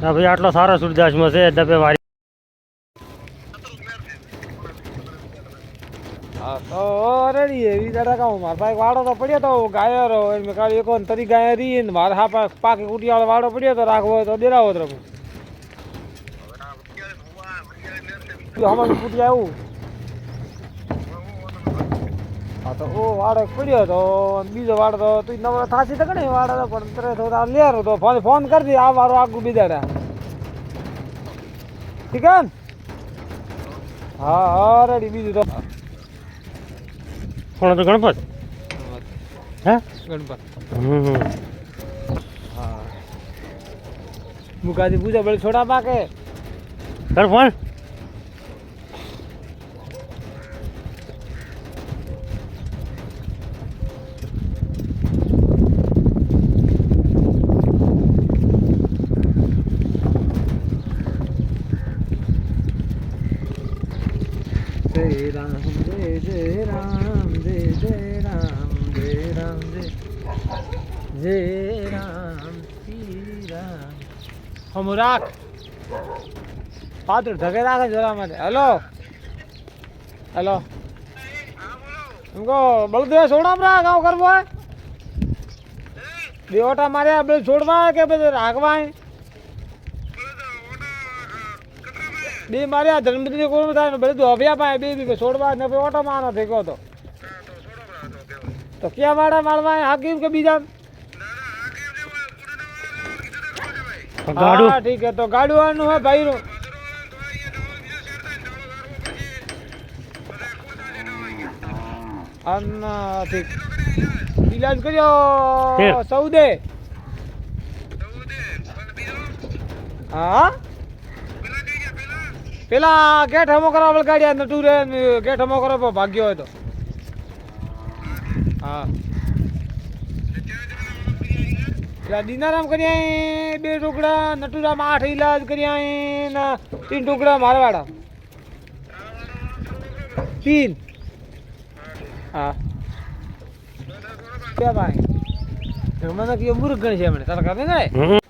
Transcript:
હા ભાઈ આટલો સારો સુરદાસમાં છે ડબે વારી. હા તો રેડી એવી દાડા કહું મારા ભાઈ વાડો તો પડ્યો તો ગાયો રો મેં કાઢી એક તરી ગાય રહી ને મારા હા પાક કુટિયાળો વાડો પડ્યો તો રાખવો હોય તો દેરાવો જ રમું હમણાં કુટિયા આવું. હા તો ઓ વાડો પડ્યો તો બીજો વાડો તો તું નવરો થાસી તો કણે વાડો તો પણ તરે તો લેરો તો ફોન કરી દે આ વારો આગું બીજાડા ઠીક હે ને? હા હા રેડી બીજું તો કોણ તો ગણપત હે ગણપત હમ હા મુકાજી પૂજા બળ છોડા પાકે કર ફોન. જય રામ જય રામ જય રામ જય રામ જય રામ શ્રી રામ હમ રાખ પાત્ર ઢગે રાખે જોરા માટે. હેલો હેલો એમ કહો બળદેવ છોડામ રા ગાવ કરવો હોય બે ઓટા માર્યા બે છોડવા કે બધે રાખવા બે માર્યા જન્મદિન કોણ થાય ને બધું અભ્યા પાય બે છોડવા ને ઓટો મારનો ભેગો તો ક્યાં વાળા મારવા હાકીમ કે બીજા ગાડું હા ઠીક હે તો ગાડું આનું હે ભાઈ નું ઠીક ઇલાજ કર્યો સૌદે હા પેલા ગેટ હમો કરવા વળગાડ્યા નટુ રે ગેટ હમો કરો ભાગ્યો હોય તો હા પેલા દીનારામ કર્યા બે ટુકડા નટુરામ 8 ઇલાજ કર્યા ને 3 ટુકડા મારવાડા 3 હા क्या भाई મને કે મુર્ગ ગણ છે મને તારા કામે ગણે